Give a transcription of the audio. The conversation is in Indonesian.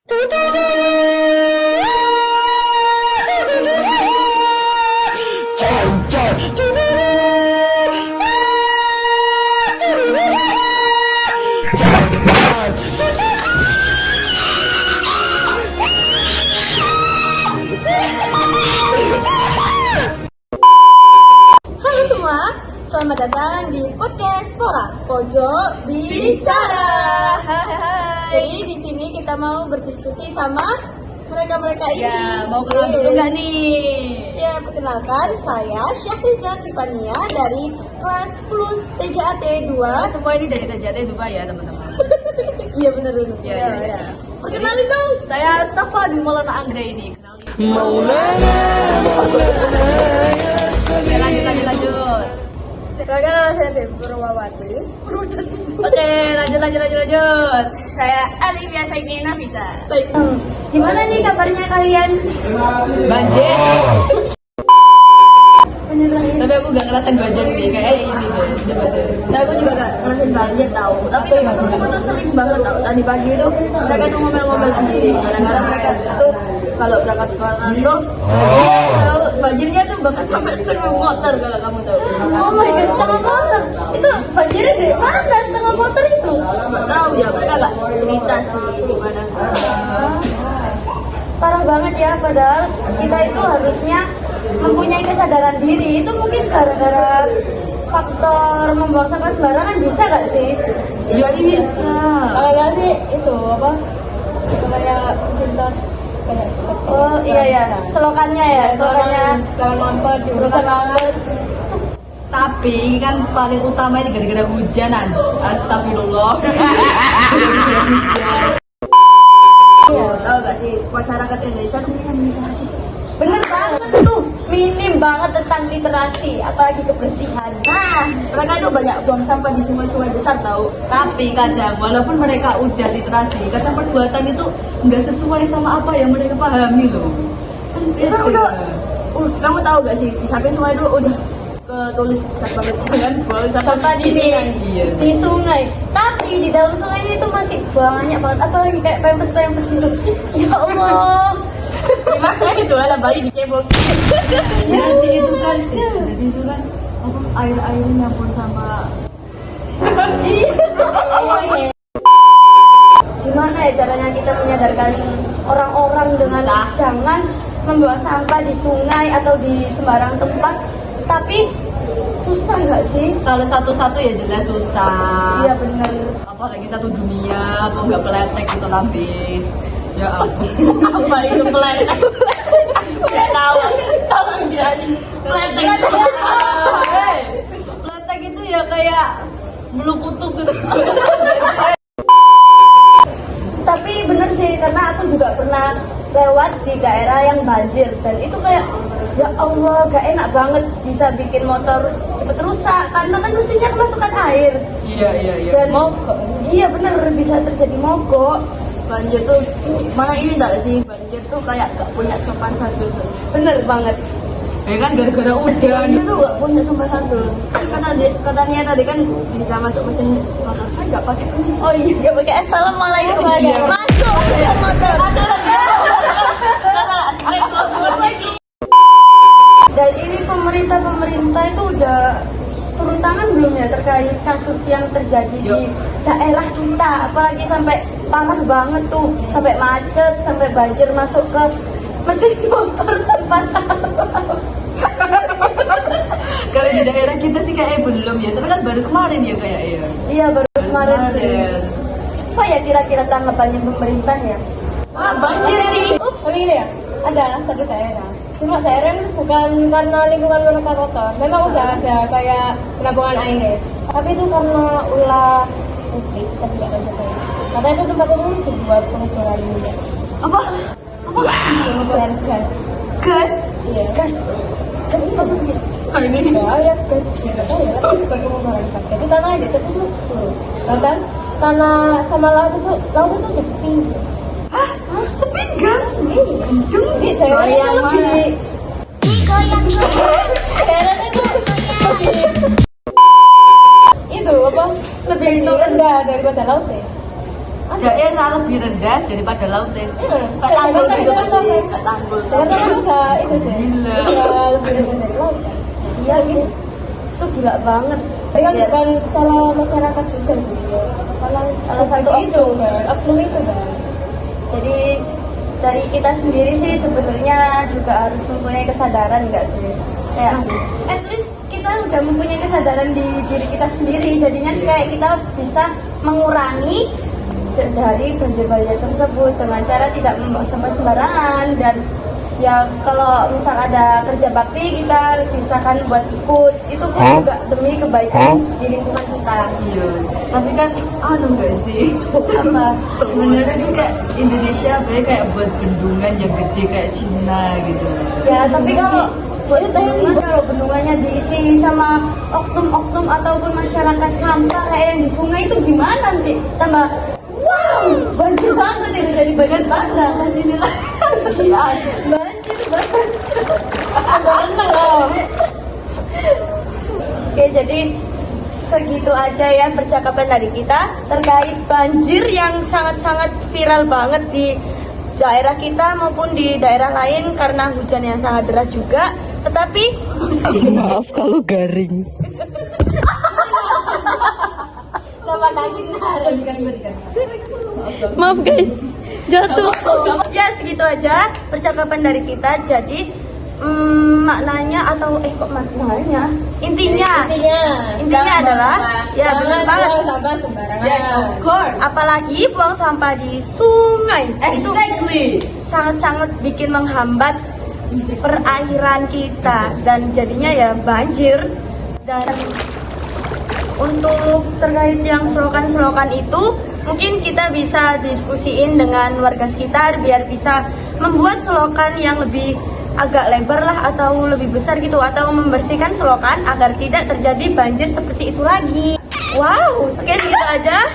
Halo semua, selamat datang di podcast Pora Pojok Bicara. Jadi di sini kita mau berdiskusi sama mereka ini. Ya, mau kenal dulu nggak nih? Ya, perkenalkan saya Syahriza Tifania dari kelas plus TJAT 2. Semua ini dari TJAT juga ya teman-teman. Iya benar dulu. Ya. Perkenalin dong. Saya Safa di Maulana Anggra ini. Maulana, Oke, lanjut. Perkenalkan saya Devi Purwawati. Oke, lanjut. Saya Alivia Saikina bisa. Gimana nih kabarnya kalian? Banjir. Tapi aku gak ngerasain banjir sih, kayak ini deh, coba deh. Nah, aku juga gak ngerasain banjir tahu. Tapi temen-temenku tuh sering banget tahu. Tadi pagi itu mereka tuh ngomel-ngomel sendiri. Kadang-kadang mereka tuh kalau berangkat sekolah tuh tahu banjirnya tuh bahkan sampai setengah motor kalau kamu tahu. Oh my god, setengah motor. Itu banjirnya dari mana setengah motor itu? Nggak tahu ya, mereka gak cerita sih gimana. Parah banget ya, padahal kita itu harusnya mempunyai kesadaran diri. Itu mungkin gara-gara faktor membuang sampah sembarangan, bisa gak sih? Iya bisa. Kalau nggak sih itu apa? Kayak pintas kayak. Oh iya ya, selokannya ya, selokannya. Sekarang mampet, jurusan mampet. Tapi kan paling utama ini gara-gara hujanan. Astagfirullah. Iya, tahu gak sih masyarakat Indonesia tuh minim literasi. Bener banget tuh, minim banget tentang literasi, apalagi kebersihan. Nah, mereka itu banyak buang sampah di sungai-sungai besar tahu. Tapi kadang walaupun mereka udah literasi, kadang perbuatan itu nggak sesuai sama apa yang mereka pahami loh. Itu udah, kamu tahu gak sih di samping sungai itu udah ketulis besar banget jangan buang Sampah di sini, Iya. di sungai. Tapi di dalam sungai itu masih banyak banget, apalagi kayak pempes gitu. Ya Allah. Gimana itu ada bayi dicebok. Jadi itu kan apa, air nyampur sama. Gimana ya caranya kita menyadarkan orang-orang dengan Susah. jangan membuang sampah di sungai atau di sembarang tempat, tapi susah nggak sih? Kalau satu-satu ya jelas susah. Iya benar. Apalagi satu dunia, kok nggak peletek gitu nanti. Ya ampun. Apa itu peletek? Aku nggak tahu. Tolong jelasin. Peletek itu apa? Peletek itu ya kayak bulu kutub gitu. Tapi bener sih, karena aku juga pernah lewat di daerah yang banjir dan itu kayak ya Allah, gak enak banget, bisa bikin motor cepet rusak karena kan mesinnya kemasukan air. iya. Dan iya bener, bisa terjadi mogok. Banjir tuh mana ini enggak sih? Banjir tuh kayak gak punya sopan santun. Bener banget. Ya kan gara-gara Banjir hujan. tuh gak punya sopan santun. Katanya tadi kan bisa masuk mesin motor kan gak pakai kunci. Oh iya, gak pakai assalamualaikum. Iya. Masuk mesin motor. Dan ini pemerintah itu udah turun tangan belum ya terkait kasus yang terjadi di daerah kita, apalagi sampai parah banget tuh, sampai macet, sampai banjir masuk ke mesin motor tanpa salah. Kalau di daerah kita sih kayak belum ya, soalnya kan baru kemarin ya kayak ya. Iya baru kemarin sih. Apa ya kira-kira tanggapannya pemerintah ya? Banjir nih. Tapi ini ya, ada satu daerah. Cuma daerah ini bukan karena lingkungan mereka kotor. Memang udah ada kayak penampungan air. Tapi itu karena ulah publik, tapi nggak ada kayak. Katanya itu tempat umum dibuat pengukuran minyak. Apa? Pengukuran gas. Gas? Iya. Gas itu apa sih? Ini ya gas. Ya nggak tahu ya. Tapi dibuat pengukuran gas. Jadi tanah di situ tuh, bahkan tanah sama laut itu udah sepi. Hah? Sepinggang? Jadi daerahnya lebih daerahnya itu lebih itu apa? Lebih rendah daripada laut ya. daerah lebih rendah daripada lautnya. Kayak tanggul gitu kan sampai. Tanggul. Jakarta kan udah itu sih. Gila. Udah lebih rendah dari laut kan. Iya sih, itu gila banget. Tapi kan Biar- bukan salah masyarakat juga sih. Salah satu itu kan. Oknum itu kan. Jadi dari kita sendiri sih sebenarnya juga harus mempunyai kesadaran nggak sih? Kayak at least kita udah mempunyai kesadaran di diri kita sendiri, jadinya kayak kita bisa mengurangi dari banjir-banjir tersebut dengan cara tidak membuang sampah sembarangan. Dan ya kalau misal ada kerja bakti kita diusahakan buat ikut, itu pun juga demi kebaikan di lingkungan kita. Iya, tapi kan enggak sih sama sebenarnya tuh kayak Indonesia kayak buat bendungan yang gede kayak Cina gitu. Ya, tapi kalau bendungan, kalau bendungannya diisi sama oknum-oknum ataupun masyarakat sampah kayak yang di sungai itu gimana nanti? Tambah wow, banjir banget itu jadi banjir banget. Sini lah. Iya, banjir banget. Ganteng loh. Oke, jadi segitu aja ya percakapan dari kita terkait banjir yang sangat-sangat viral banget di daerah kita maupun di daerah lain karena hujan yang sangat deras juga. Tetapi Maaf kalau garing. Sama kancing maaf guys, jatuh. Ya segitu aja percakapan dari kita. Jadi maknanya atau kok maknanya? Intinya adalah ya benar banget. buang sampah sembarangan. Yes, of course. Apalagi buang sampah di sungai. Exactly. Itu sangat-sangat bikin menghambat perairan kita dan jadinya ya banjir. Dan untuk terkait yang selokan-selokan itu mungkin kita bisa diskusiin dengan warga sekitar biar bisa membuat selokan yang lebih agak lebar lah atau lebih besar gitu, atau membersihkan selokan agar tidak terjadi banjir seperti itu lagi. Wow, oke segitu aja.